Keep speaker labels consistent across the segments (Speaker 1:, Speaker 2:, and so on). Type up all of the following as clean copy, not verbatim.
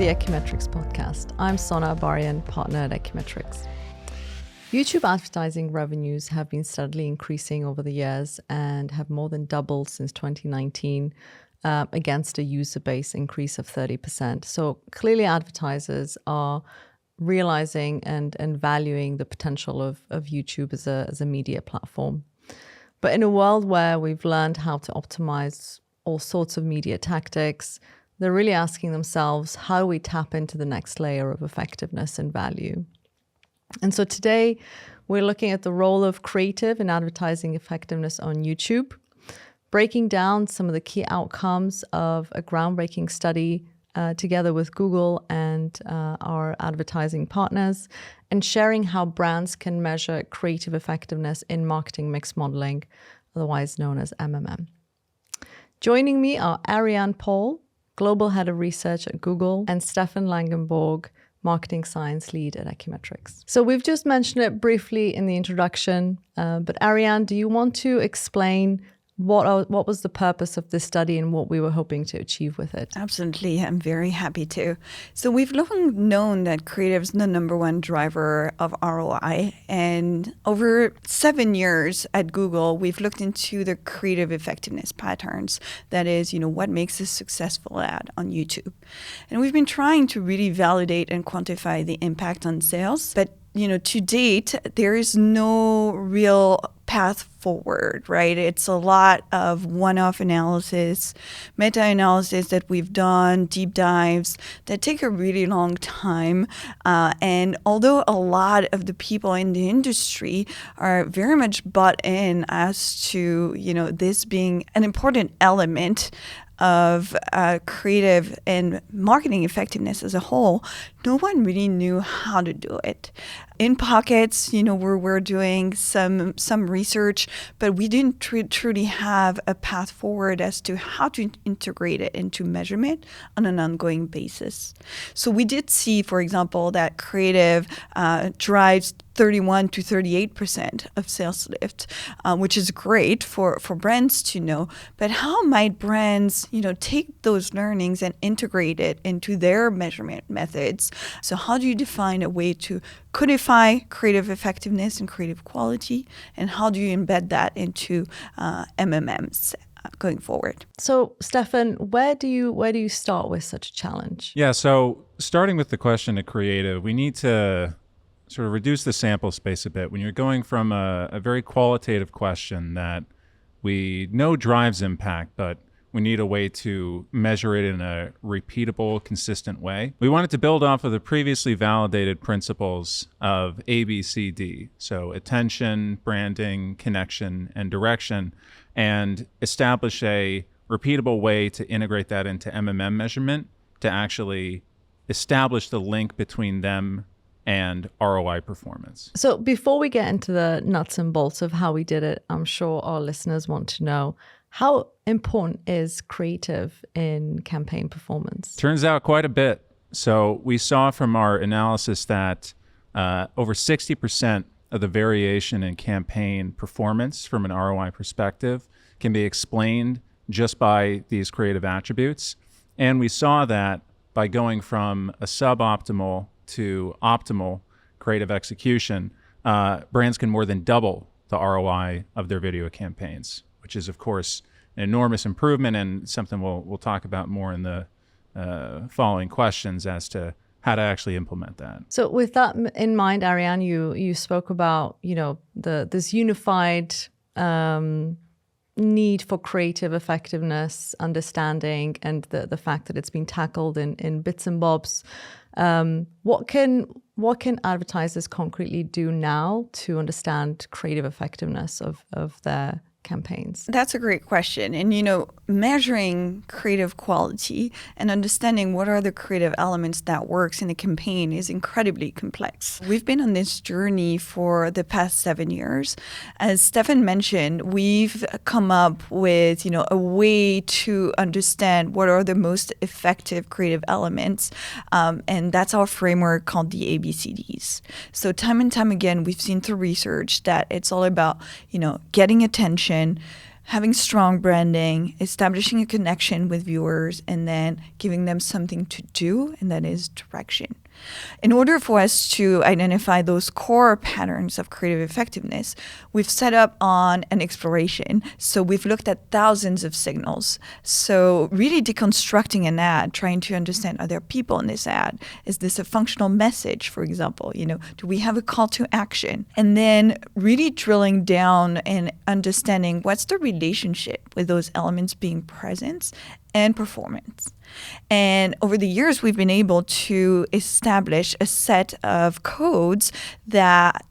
Speaker 1: the Ekimetrics podcast. I'm Sona Abaryan, partner at Ekimetrics. YouTube advertising revenues have been steadily increasing over the years and have more than doubled since 2019 against a user base increase of 30%. So clearly advertisers are realizing and valuing the potential of YouTube as a media platform. But in a world where we've learned how to optimize all sorts of media tactics, they're really asking themselves, how do we tap into the next layer of effectiveness and value? And so today, we're looking at the role of creative in advertising effectiveness on YouTube, breaking down some of the key outcomes of a groundbreaking study together with Google and our advertising partners, and sharing how brands can measure creative effectiveness in marketing mix modeling, otherwise known as MMM. Joining me are Ariane Pol, Global Head of Research at Google, and Stefan Langenborg, Marketing Science Lead at Ekimetrics. So we've just mentioned it briefly in the introduction, but Ariane, do you want to explain what was the purpose of this study and what we were hoping to achieve with it?
Speaker 2: Absolutely. I'm very happy to. So we've long known that creative is the number one driver of ROI. And over 7 years at Google, we've looked into the creative effectiveness patterns. That is, what makes a successful ad on YouTube. And we've been trying to really validate and quantify the impact on sales. But to date, there is no real path forward, right? It's a lot of one-off analysis, meta-analysis that we've done, deep dives that take a really long time. And although a lot of the people in the industry are very much bought in as to, this being an important element of creative and marketing effectiveness as a whole, no one really knew how to do it. In pockets, we're doing some research, but we didn't truly have a path forward as to how to integrate it into measurement on an ongoing basis. So we did see, for example, that creative drives 31 to 38% of sales lift, which is great for brands to know. But how might brands, take those learnings and integrate it into their measurement methods? So how do you define a way to codify creative effectiveness and creative quality? And how do you embed that into MMMs going forward?
Speaker 1: So, Stefan, where do you start with such a challenge?
Speaker 3: Yeah, so starting with the question of creative, we need to sort of reduce the sample space a bit. When you're going from a very qualitative question that we know drives impact, but we need a way to measure it in a repeatable, consistent way. We wanted to build off of the previously validated principles of ABCD, so attention, branding, connection, and direction, and establish a repeatable way to integrate that into MMM measurement to actually establish the link between them and ROI performance.
Speaker 1: So before we get into the nuts and bolts of how we did it, I'm sure our listeners want to know, how important is creative in campaign performance?
Speaker 3: Turns out quite a bit. So we saw from our analysis that over 60% of the variation in campaign performance from an ROI perspective can be explained just by these creative attributes. And we saw that by going from a suboptimal to optimal creative execution, brands can more than double the ROI of their video campaigns, which is, of course, an enormous improvement and something we'll talk about more in the following questions as to how to actually implement that.
Speaker 1: So with that in mind, Ariane, you spoke about, this unified need for creative effectiveness, understanding, and the fact that it's been tackled in bits and bobs. What can advertisers concretely do now to understand creative effectiveness of their campaigns?
Speaker 2: That's a great question. And, measuring creative quality and understanding what are the creative elements that works in a campaign is incredibly complex. We've been on this journey for the past 7 years. As Stefan mentioned, we've come up with, a way to understand what are the most effective creative elements. And that's our framework called the ABCDs. So time and time again, we've seen through research that it's all about, getting attention, having strong branding, establishing a connection with viewers, and then giving them something to do, and that is direction. In order for us to identify those core patterns of creative effectiveness, we've set up on an exploration. So we've looked at thousands of signals. So really deconstructing an ad, trying to understand, are there people in this ad? Is this a functional message, for example? Do we have a call to action? And then really drilling down and understanding what's the relationship with those elements being present and performance. And over the years, we've been able to establish a set of codes that,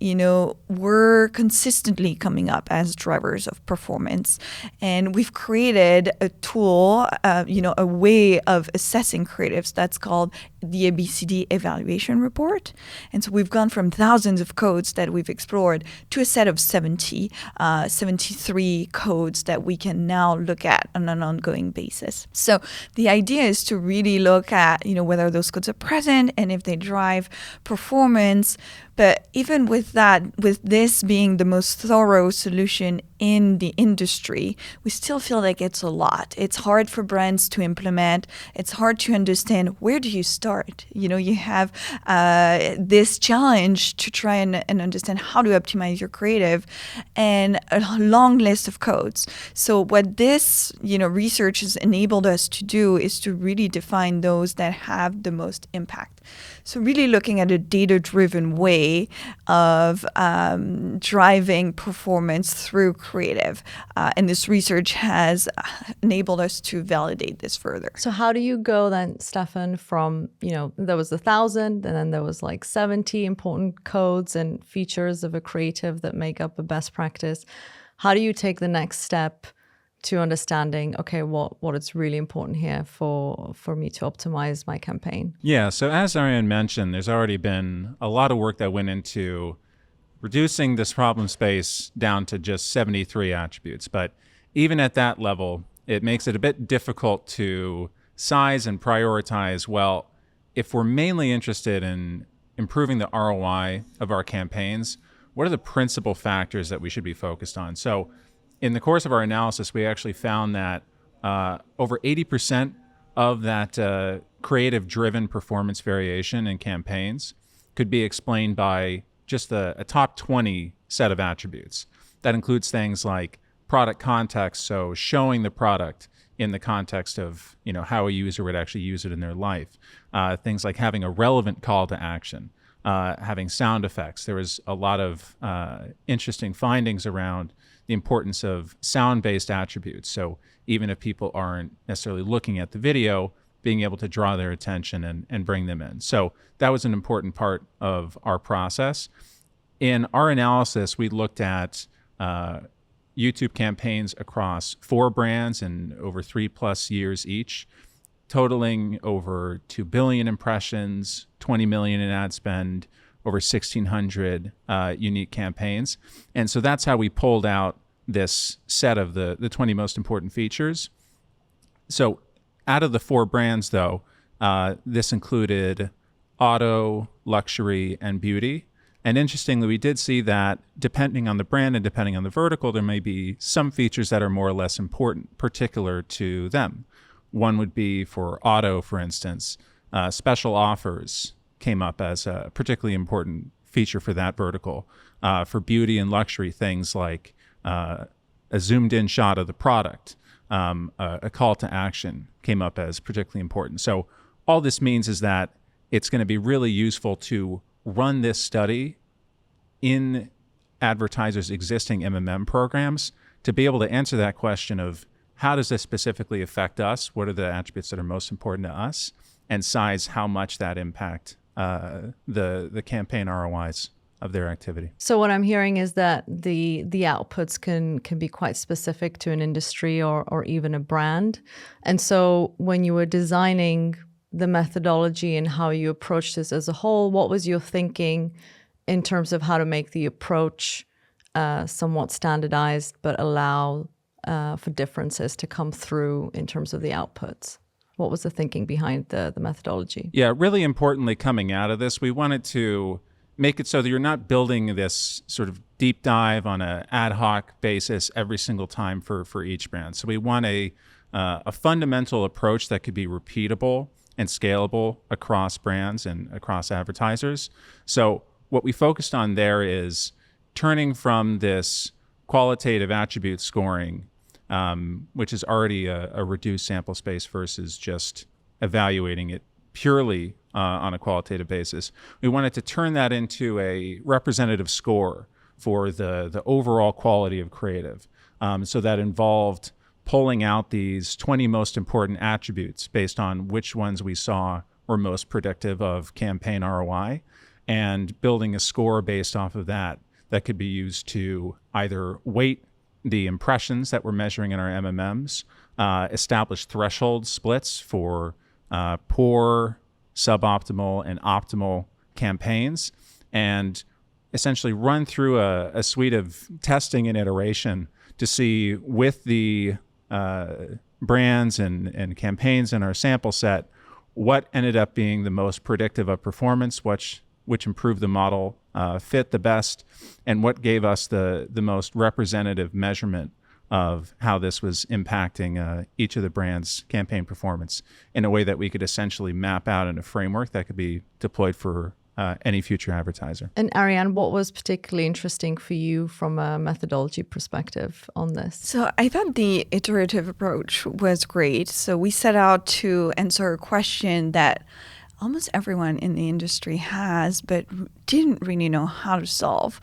Speaker 2: were consistently coming up as drivers of performance. And we've created a tool, a way of assessing creatives that's called the ABCD evaluation report. And so we've gone from thousands of codes that we've explored to a set of 73 codes that we can now look at on an ongoing basis. So the idea is to really look at, whether those codes are present and if they drive performance. But even with that, with this being the most thorough solution in the industry, we still feel like it's a lot. It's hard for brands to implement. It's hard to understand, where do you start? You have this challenge to try and understand how to optimize your creative, and a long list of codes. So what this research has enabled us to do is to really define those that have the most impact. So really looking at a data-driven way of driving performance through creative. And this research has enabled us to validate this further.
Speaker 1: So how do you go then, Stefan, from, there was 1,000 and then there was like 70 important codes and features of a creative that make up a best practice. How do you take the next step to understanding, okay, what is really important here for me to optimize my campaign?
Speaker 3: Yeah, so as Ariane mentioned, there's already been a lot of work that went into reducing this problem space down to just 73 attributes. But even at that level, it makes it a bit difficult to size and prioritize, well, if we're mainly interested in improving the ROI of our campaigns, what are the principal factors that we should be focused on? So in the course of our analysis, we actually found that over 80% of that creative-driven performance variation in campaigns could be explained by just a top 20 set of attributes. That includes things like product context, so showing the product in the context of how a user would actually use it in their life. Things like having a relevant call to action, having sound effects. There was a lot of interesting findings around the importance of sound-based attributes. So even if people aren't necessarily looking at the video, being able to draw their attention and bring them in. So that was an important part of our process. In our analysis, we looked at YouTube campaigns across 4 brands and over 3+ years each, totaling over 2 billion impressions, 20 million in ad spend, over 1,600 unique campaigns. And so that's how we pulled out this set of the 20 most important features. So out of the 4 brands, though, this included auto, luxury, and beauty. And interestingly, we did see that depending on the brand and depending on the vertical, there may be some features that are more or less important, particular to them. One would be for auto, for instance, special offers came up as a particularly important feature for that vertical. For beauty and luxury, things like a zoomed-in shot of the product, a call to action came up as particularly important. So all this means is that it's going to be really useful to run this study in advertisers' existing MMM programs to be able to answer that question of how does this specifically affect us? What are the attributes that are most important to us? And size how much that impact the campaign ROIs of their activity.
Speaker 1: So what I'm hearing is that the outputs can be quite specific to an industry or even a brand. And so when you were designing the methodology and how you approach this as a whole, what was your thinking in terms of how to make the approach somewhat standardized, but allow for differences to come through in terms of the outputs? What was the thinking behind the methodology?
Speaker 3: Yeah, really importantly, coming out of this, we wanted to make it so that you're not building this sort of deep dive on an ad hoc basis every single time for each brand. So we want a fundamental approach that could be repeatable and scalable across brands and across advertisers. So what we focused on there is turning from this qualitative attribute scoring, which is already a reduced sample space, versus just evaluating it purely on a qualitative basis. We wanted to turn that into a representative score for the overall quality of creative. So that involved pulling out these 20 most important attributes based on which ones we saw were most predictive of campaign ROI, and building a score based off of that could be used to either weight the impressions that we're measuring in our MMMs, establish threshold splits for poor, suboptimal, and optimal campaigns, and essentially run through a suite of testing and iteration to see, with the brands and campaigns in our sample set, what ended up being the most predictive of performance, which improved the model fit the best, and what gave us the most representative measurement of how this was impacting each of the brands' campaign performance in a way that we could essentially map out in a framework that could be deployed for any future advertiser.
Speaker 1: And Ariane, what was particularly interesting for you from a methodology perspective on this?
Speaker 2: So I thought the iterative approach was great. So we set out to answer a question that almost everyone in the industry has, but didn't really know how to solve.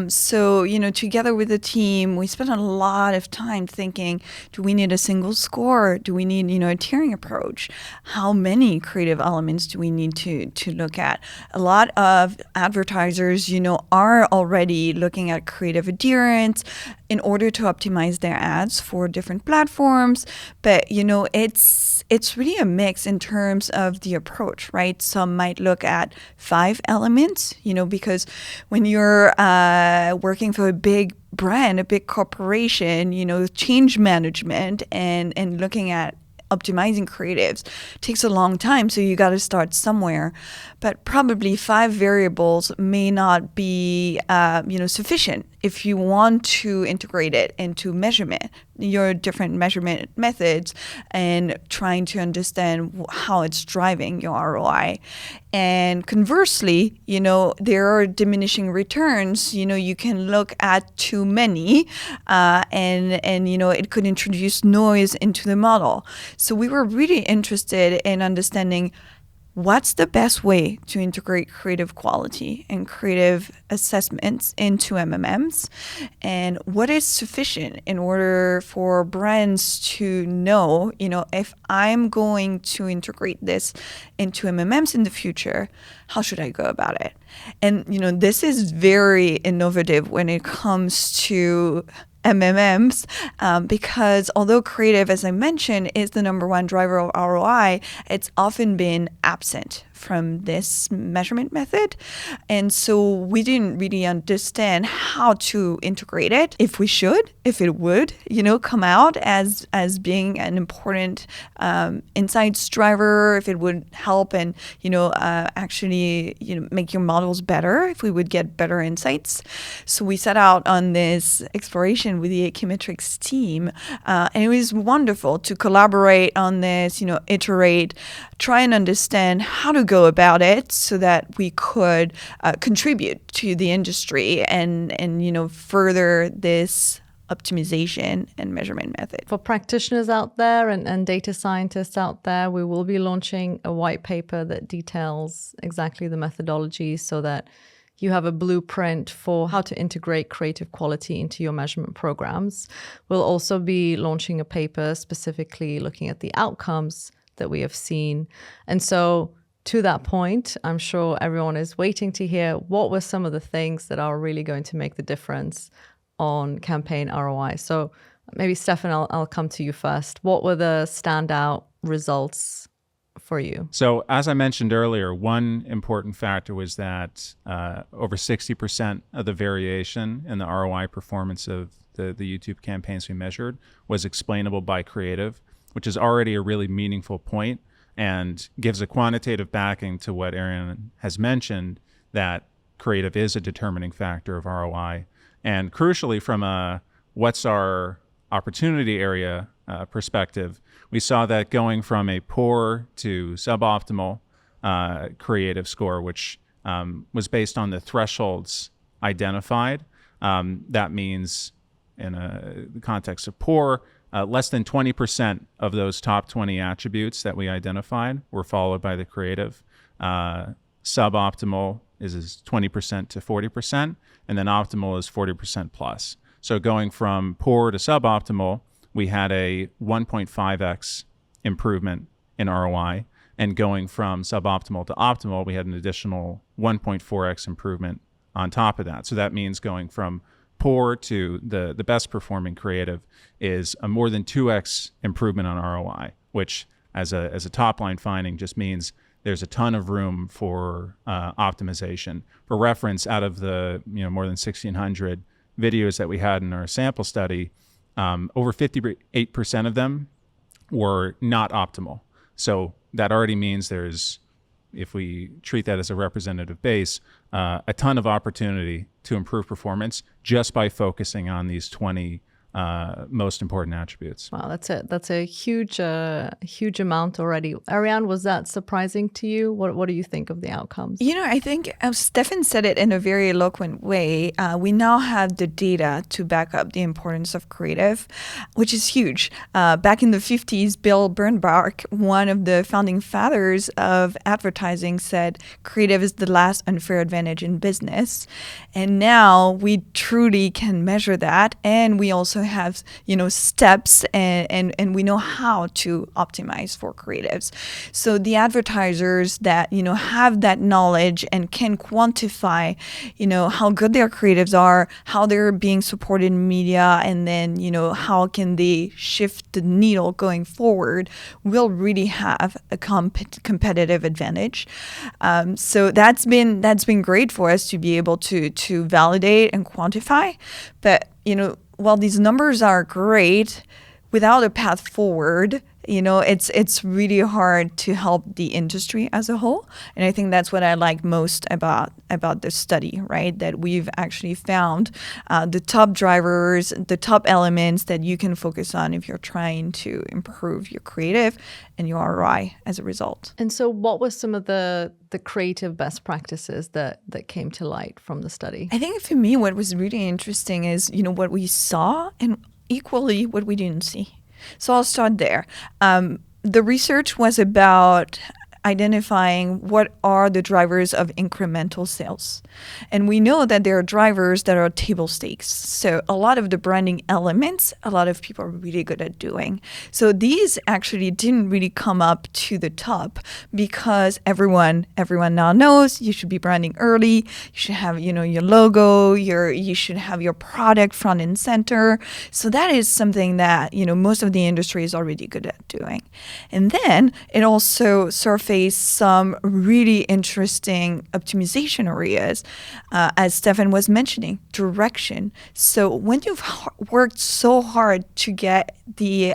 Speaker 2: So, together with the team, we spent a lot of time thinking, do we need a single score? Do we need, a tiering approach? How many creative elements do we need to look at? A lot of advertisers, are already looking at creative adherence in order to optimize their ads for different platforms. But, it's really a mix in terms of the approach, right? Some might look at 5 elements, because when you're working for a big brand, a big corporation, change management and looking at optimizing creatives takes a long time. So you got to start somewhere. But probably 5 variables may not be, sufficient if you want to integrate it into measurement, your different measurement methods, and trying to understand how it's driving your ROI. And conversely, there are diminishing returns. You can look at too many, and it could introduce noise into the model. So we were really interested in understanding what's the best way to integrate creative quality and creative assessments into MMMs, and what is sufficient in order for brands to know, if I'm going to integrate this into MMMs in the future, how should I go about it? And, this is very innovative when it comes to MMMs, because although creative, as I mentioned, is the number one driver of ROI, it's often been absent from this measurement method. And so we didn't really understand how to integrate it, if we should, if it would, come out as being an important insights driver, if it would help and, actually, make your models better, if we would get better insights. So we set out on this exploration with the Ekimetrics team, and it was wonderful to collaborate on this, iterate, try and understand how to go about it so that we could contribute to the industry and further this optimization and measurement method.
Speaker 1: For practitioners out there and data scientists out there, we will be launching a white paper that details exactly the methodology so that you have a blueprint for how to integrate creative quality into your measurement programs. We'll also be launching a paper specifically looking at the outcomes that we have seen. And so to that point, I'm sure everyone is waiting to hear what were some of the things that are really going to make the difference on campaign ROI. So maybe Stefan, I'll come to you first. What were the standout results for you?
Speaker 3: So as I mentioned earlier, one important factor was that over 60% of the variation in the ROI performance of the YouTube campaigns we measured was explainable by creative, which is already a really meaningful point and gives a quantitative backing to what Ariane has mentioned, that creative is a determining factor of ROI. And crucially, from a what's our opportunity area perspective, we saw that going from a poor to suboptimal creative score, which was based on the thresholds identified. That means, in the context of poor, less than 20% of those top 20 attributes that we identified were followed by the creative. Suboptimal is 20% to 40%, and then optimal is 40% plus. So going from poor to suboptimal, we had a 1.5x improvement in ROI, and going from suboptimal to optimal, we had an additional 1.4x improvement on top of that. So that means going from poor to the best performing creative is a more than 2x improvement on ROI, which as a top line finding just means there's a ton of room for optimization. For reference, out of the more than 1,600 videos that we had in our sample study, over 58% of them were not optimal. So that already means there's, if we treat that as a representative base, a ton of opportunity to improve performance just by focusing on these 20 most important attributes.
Speaker 1: Wow, that's a huge amount already. Ariane, was that surprising to you? What do you think of the outcomes?
Speaker 2: I think Stefan said it in a very eloquent way. We now have the data to back up the importance of creative, which is huge. Back in the 50s, Bill Bernbach, one of the founding fathers of advertising, said creative is the last unfair advantage in business. And now we truly can measure that, and we also have steps and we know how to optimize for creatives. So the advertisers that have that knowledge and can quantify how good their creatives are, how they're being supported in media, and then how can they shift the needle going forward, will really have a competitive advantage. So that's been great for us to be able to validate and quantify. But while these numbers are great, without a path forward, it's really hard to help the industry as a whole. And I think that's what I like most about this study, right? That we've actually found the top drivers, the top elements that you can focus on if you're trying to improve your creative and your ROI as a result.
Speaker 1: And so what were some of the creative best practices that came to light from the study?
Speaker 2: I think for me, what was really interesting is, what we saw and equally what we didn't see. So I'll start there. The research was about identifying what are the drivers of incremental sales. And we know that there are drivers that are table stakes. So a lot of the branding elements, a lot of people are really good at doing. So these actually didn't really come up to the top because everyone now knows you should be branding early. You should have, your logo, you should have your product front and center. So that is something that, most of the industry is already good at doing. And then it also surfaced some really interesting optimization areas, as Stefan was mentioning, direction. So when you've worked so hard to get the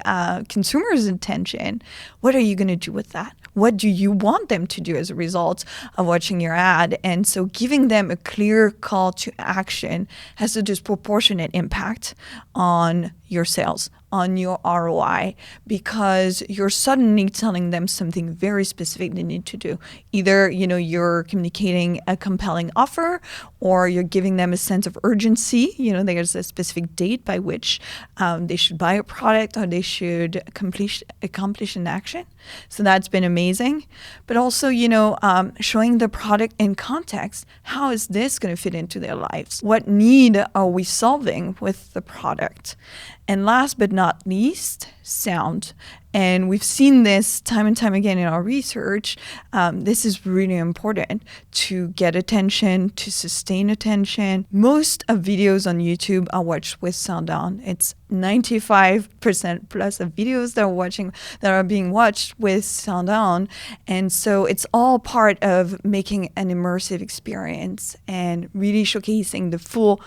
Speaker 2: consumer's attention, what are you going to do with that? What do you want them to do as a result of watching your ad? And so giving them a clear call to action has a disproportionate impact on your sales, on your ROI, because you're suddenly telling them something very specific they need to do. Either, you're communicating a compelling offer, or you're giving them a sense of urgency. There's a specific date by which they should buy a product or they should accomplish an action. So that's been amazing. But also, showing the product in context. How is this going to fit into their lives? What need are we solving with the product? And last but not least, sound. And we've seen this time and time again in our research. This is really important to get attention, to sustain attention. Most of videos on YouTube are watched with sound on. It's 95% plus of videos that are being watched with sound on. And so it's all part of making an immersive experience and really showcasing the full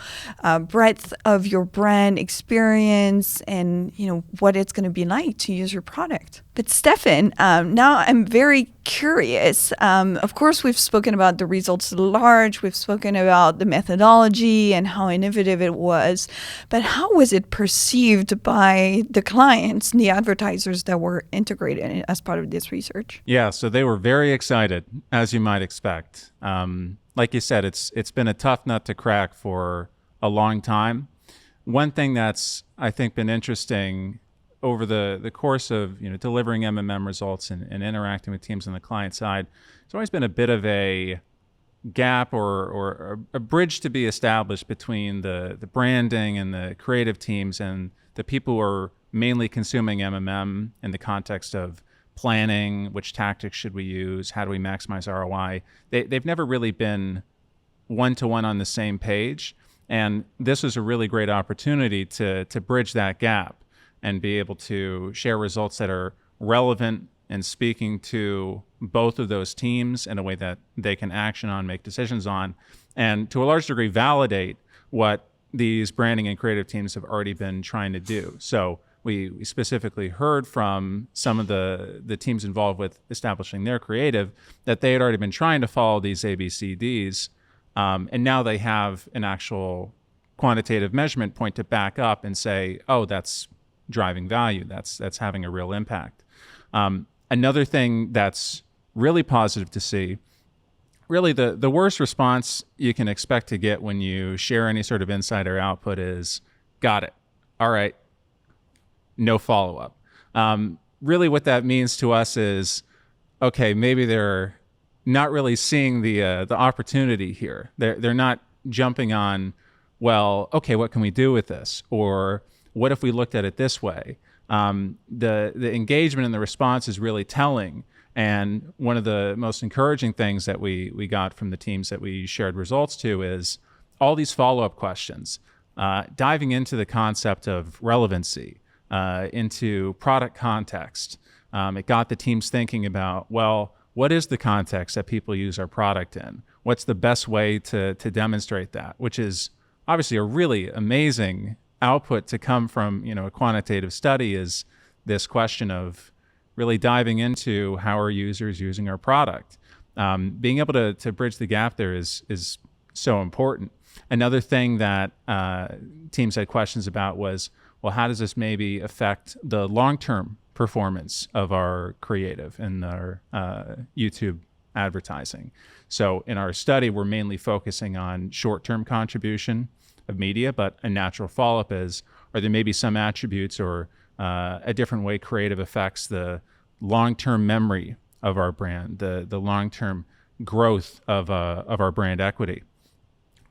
Speaker 2: breadth of your brand experience and what it's going to be like to use your product. But Stefan, now I'm very curious. Of course, we've spoken about the results at large. We've spoken about the methodology and how innovative it was. But how was it perceived by the clients and the advertisers that were integrated as part of this research?
Speaker 3: Yeah, so they were very excited, as you might expect. Like you said, it's been a tough nut to crack for a long time. One thing that's, I think, been interesting over the course of delivering MMM results and interacting with teams on the client side, there's always been a bit of a gap or a bridge to be established between the branding and the creative teams and the people who are mainly consuming MMM in the context of planning, which tactics should we use, how do we maximize ROI. They've never really been one-to-one on the same page. And this was a really great opportunity to bridge that gap and be able to share results that are relevant and speaking to both of those teams in a way that they can action on, make decisions on, and to a large degree validate what these branding and creative teams have already been trying to do. So we specifically heard from some of the teams involved with establishing their creative that they had already been trying to follow these ABCDs, and now they have an actual quantitative measurement point to back up and say, oh, that's driving value. That's having a real impact. Another thing that's really positive to see, really the worst response you can expect to get when you share any sort of insight or output is, got it. All right. No follow-up. Really what that means to us is, okay, maybe they're not really seeing the opportunity here. They're not jumping on, well, okay, what can we do with this? Or what if we looked at it this way? The engagement and the response is really telling. And one of the most encouraging things that we got from the teams that we shared results to is all these follow-up questions, diving into the concept of relevancy, into product context. It got the teams thinking about, well, what is the context that people use our product in? What's the best way to demonstrate that? Which is obviously a really amazing output to come from a quantitative study, is this question of really diving into how are users using our product. Being able to bridge the gap there is so important. Another thing that teams had questions about was, well, how does this maybe affect the long-term performance of our creative and our YouTube advertising? So in our study, we're mainly focusing on short-term contribution of media, but a natural follow-up is, are there maybe some attributes or a different way creative affects the long-term memory of our brand, the long-term growth of our brand equity?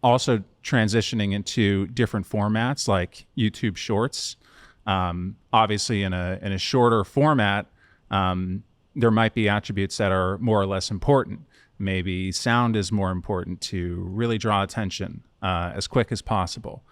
Speaker 3: Also transitioning into different formats like YouTube Shorts. Obviously in a shorter format, there might be attributes that are more or less important. Maybe sound is more important to really draw attention as quick as possible.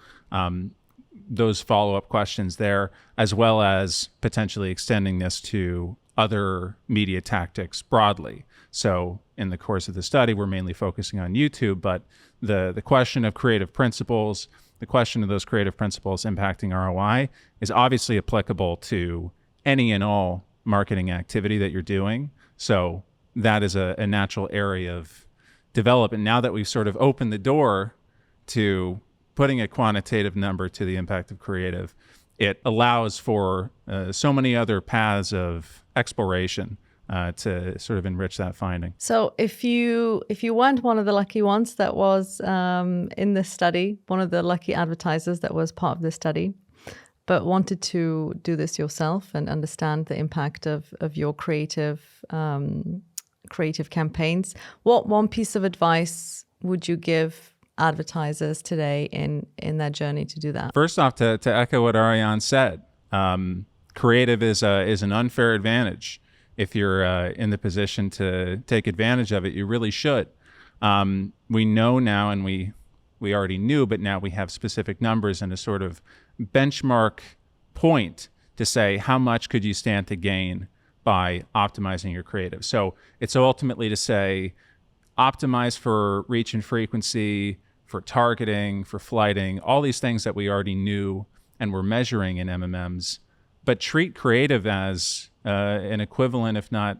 Speaker 3: Those follow-up questions there, as well as potentially extending this to other media tactics broadly. So in the course of the study, we're mainly focusing on YouTube, but the question of creative principles, the question of those creative principles impacting ROI is obviously applicable to any and all marketing activity that you're doing. So that is a natural area of development. Now that we've sort of opened the door to putting a quantitative number to the impact of creative, it allows for so many other paths of exploration to sort of enrich that finding.
Speaker 1: So if you weren't one of the lucky ones that was in this study, one of the lucky advertisers that was part of this study, but wanted to do this yourself and understand the impact of your creative campaigns, what one piece of advice would you give advertisers today in their journey to do that?
Speaker 3: First off, to echo what Ariane said, creative is an unfair advantage. If you're in the position to take advantage of it, you really should. We know now, and we already knew, but now we have specific numbers and a sort of benchmark point to say how much could you stand to gain by optimizing your creative. So it's ultimately to say, optimize for reach and frequency, for targeting, for flighting, all these things that we already knew and were measuring in MMMs. but treat creative as an equivalent, if not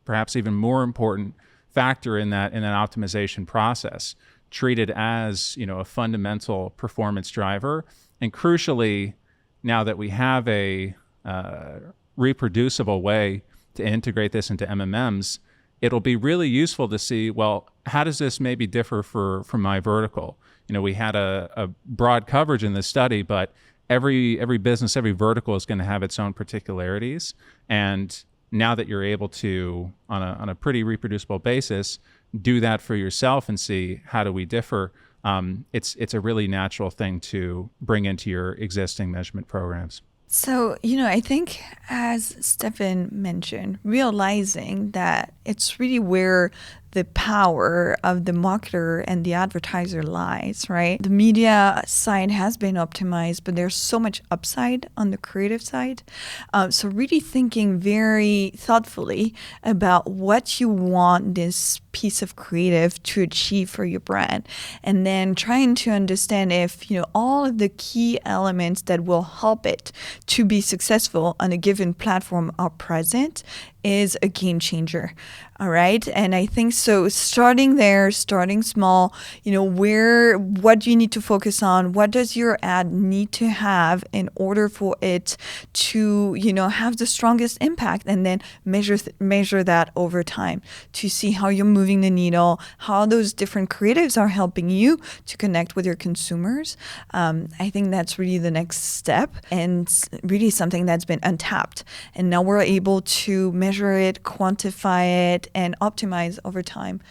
Speaker 3: perhaps even more important factor in that optimization process. Treat it as, a fundamental performance driver. And crucially, now that we have a reproducible way to integrate this into MMMs, it'll be really useful to see, well, how does this maybe differ from my vertical? We had a broad coverage in this study, but every business, every vertical is going to have its own particularities. And now that you're able to, on a pretty reproducible basis, do that for yourself and see how do we differ, it's a really natural thing to bring into your existing measurement programs.
Speaker 2: So, I think as Stefan mentioned, realizing that it's really where the power of the marketer and the advertiser lies, right? The media side has been optimized, but there's so much upside on the creative side. So really thinking very thoughtfully about what you want this piece of creative to achieve for your brand. And then trying to understand if, all of the key elements that will help it to be successful on a given platform are present is a game changer. All right. And I think so starting there, starting small, what do you need to focus on? What does your ad need to have in order for it to, have the strongest impact? And then measure that over time to see how you're moving the needle, how those different creatives are helping you to connect with your consumers. I think that's really the next step and really something that's been untapped. And now we're able to measure it, quantify it, and optimize over time.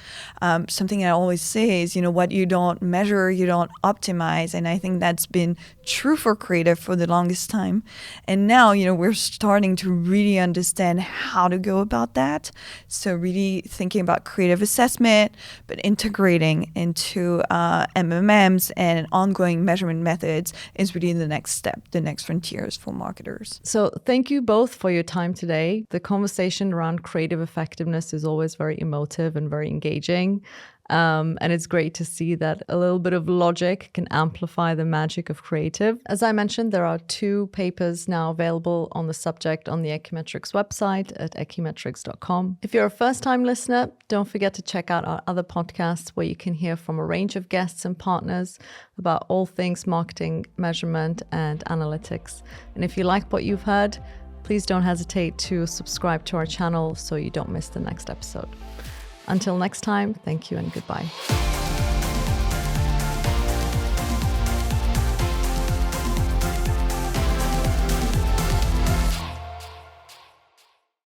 Speaker 2: Something I always say is, what you don't measure, you don't optimize. And I think that's been true for creative for the longest time. And now, we're starting to really understand how to go about that. So really thinking about creative assessment, but integrating into MMMs and ongoing measurement methods is really the next step, the next frontiers for marketers.
Speaker 1: So thank you both for your time today. The conversation around creative effectiveness is always very emotive and very engaging. And it's great to see that a little bit of logic can amplify the magic of creative. As I mentioned, there are 2 papers now available on the subject on the Ekimetrics website at ekimetrics.com. If you're a first-time listener, don't forget to check out our other podcasts where you can hear from a range of guests and partners about all things marketing, measurement, and analytics. And if you like what you've heard, please don't hesitate to subscribe to our channel so you don't miss the next episode. Until next time, thank you and goodbye.